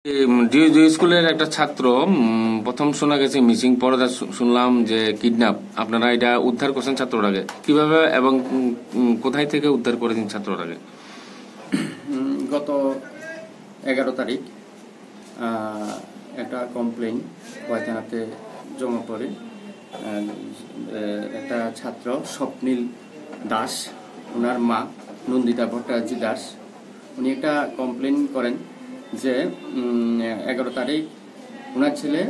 Due স্কুলের একটা ছাত্র প্রথম শোনা গেছে মিসিং, পরে শুনলাম যে কিডন্যাপ। আপনারা এটা উদ্ধার করছেন ছাত্রটাকে কিভাবে এবং কোথায় থেকে উদ্ধার করেছেন ছাত্রটাকে? গত 11 তারিখ একটা কমপ্লেন থানাতে জমা পড়ে। একটা ছাত্র স্বপ্নীল দাস, ওনার মা নন্দিতা ভট্টাচার্য দাস, উনি একটা কমপ্লেন করেন যে 11 তারিখ ওনার ছেলে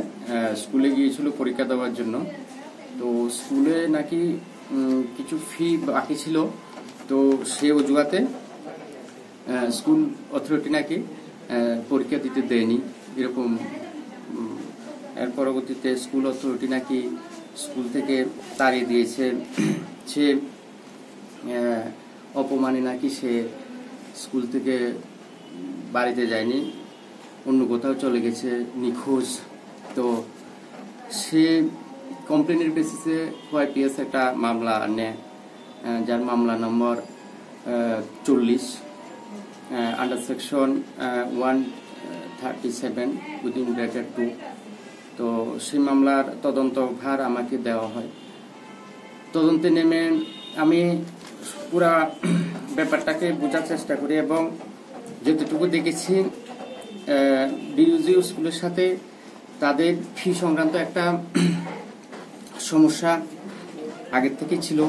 স্কুলে গিয়েছিল পরীক্ষা দেওয়ার জন্য। তো স্কুলে নাকি কিছু ফি বাকি ছিল, তো সে অজুহাতে স্কুল অথরিটি নাকি পরীক্ষা দিতে দেয়নি এরকম। এর পরবর্তীতে স্কুল অথরিটি নাকি স্কুল থেকে তাড়িয়ে দিয়েছে। সে অপমানে নাকি সে স্কুল থেকে বাড়িতে যায়নি, অন্য কোথাও চলে গেছে, নিখোঁজ। তো সে কমপ্লেনের বেসিসে ওয়াইপিএস একটা মামলা নেয়, যার মামলা নম্বর 40 আন্ডার সেকশন 137(2). তো সেই মামলার তদন্ত ভার আমাকে দেওয়া হয়। তদন্তে নেমে আমি পুরা ব্যাপারটাকে বোঝার চেষ্টা করি এবং যতটুকু দেখেছি ডিইউ স্কুলের সাথে তাদের ফি সংক্রান্ত একটা সমস্যা আগের থেকে ছিল।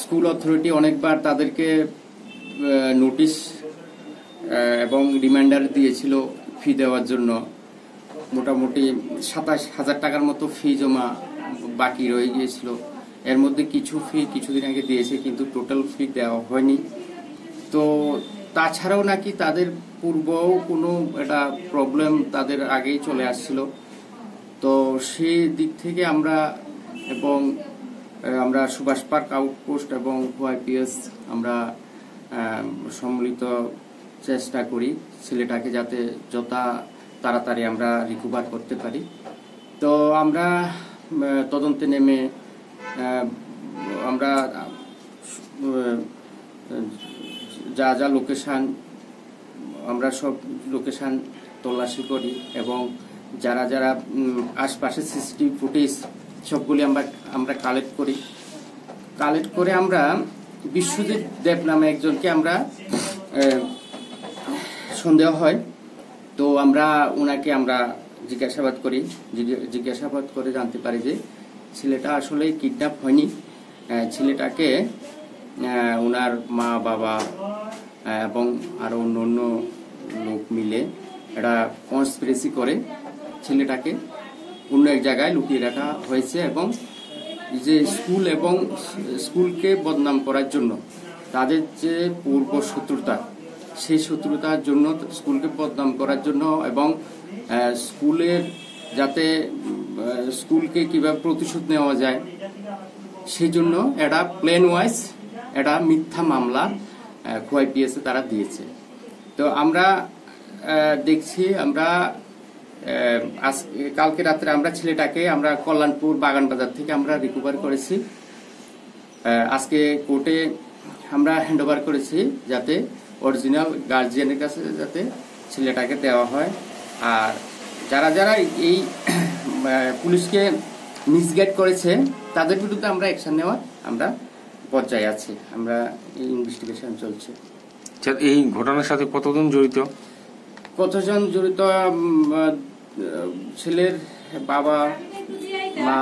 স্কুল অথরিটি অনেকবার তাদেরকে নোটিশ এবং রিমাইন্ডার দিয়েছিল ফি দেওয়ার জন্য। মোটামুটি 27,000 টাকার মতো ফি জমা বাকি রয়ে গিয়েছিল। এর মধ্যে কিছু ফি কিছুদিন আগে দিয়েছে, কিন্তু টোটাল ফি দেওয়া হয়নি। তো তাছাড়াও নাকি তাদের পূর্বও কোনো একটা প্রবলেম তাদের আগেই চলে আসছিল। তো সেই দিক থেকে আমরা সুভাষ পার্ক আউটপোস্ট এবং ওয়াইপিএস আমরা সম্মিলিত চেষ্টা করি ছেলেটাকে যাতে যত তাড়াতাড়ি আমরা রিকভার করতে পারি। তো আমরা তদন্তে নেমে আমরা যা যা লোকেশন, আমরা সব লোকেশন তল্লাশি করি এবং যারা যারা আশপাশে সিসিটিভি ফুটেজ সবগুলি আমরা কালেক্ট করে আমরা বিশ্বজিৎ দেব নামে একজনকে আমরা সন্দেহ হয়। তো আমরা ওনাকে আমরা জিজ্ঞাসাবাদ করে জানতে পারি যে ছেলেটা আসলে কিডন্যাপ হয়নি। ছেলেটাকে ওনার মা বাবা এবং আরো অন্য লোক মিলে একটা কনস্পিরেসি করে ছেলেটাকে অন্য এক জায়গায় লুকিয়ে রাখা হয়েছে এবং যে স্কুলকে বদনাম করার জন্য তাদের যে পূর্ব শত্রুতা, সেই শত্রুতার জন্য স্কুলকে বদনাম করার জন্য এবং স্কুলকে কিভাবে প্রতিশোধ নেওয়া যায় সেই জন্য একটা প্ল্যান ওয়াইজ একটা মিথ্যা মামলা ওয়াইপিএস তারা দিয়েছে। তো আমরা দেখছি, কালকে রাত্রে আমরা ছেলেটাকে আমরা কল্যাণপুর বাগানবাজার থেকে আমরা রিকভার করেছি। আজকে কোর্টে আমরা হ্যান্ডওভার করেছি যাতে অরিজিনাল গার্জিয়ানের কাছে যাতে ছেলেটাকে দেওয়া হয়। আর যারা যারা এই পুলিশকে মিসগাইড করেছে তাদের বিরুদ্ধে আমরা অ্যাকশন নেওয়ার আমরা পর্যায়ে আছি, আমরা ইনভেস্টিগেশন চলছে। এই ঘটনার সাথে কতজন জড়িত? ছেলের বাবা মা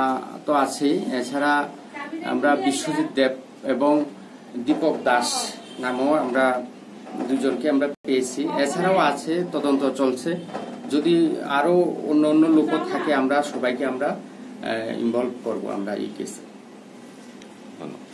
তো আছে, এছাড়া আমরা বিশ্বজিৎ দেব এবং দীপক দাস নামও আমরা দুজনকে আমরা পেয়েছি। এছাড়াও আছে, তদন্ত চলছে। যদি আরো অন্য লোক থাকে আমরা সবাইকে আমরা ইনভলভ করবো আমরা এই কেসে। ধন্যবাদ।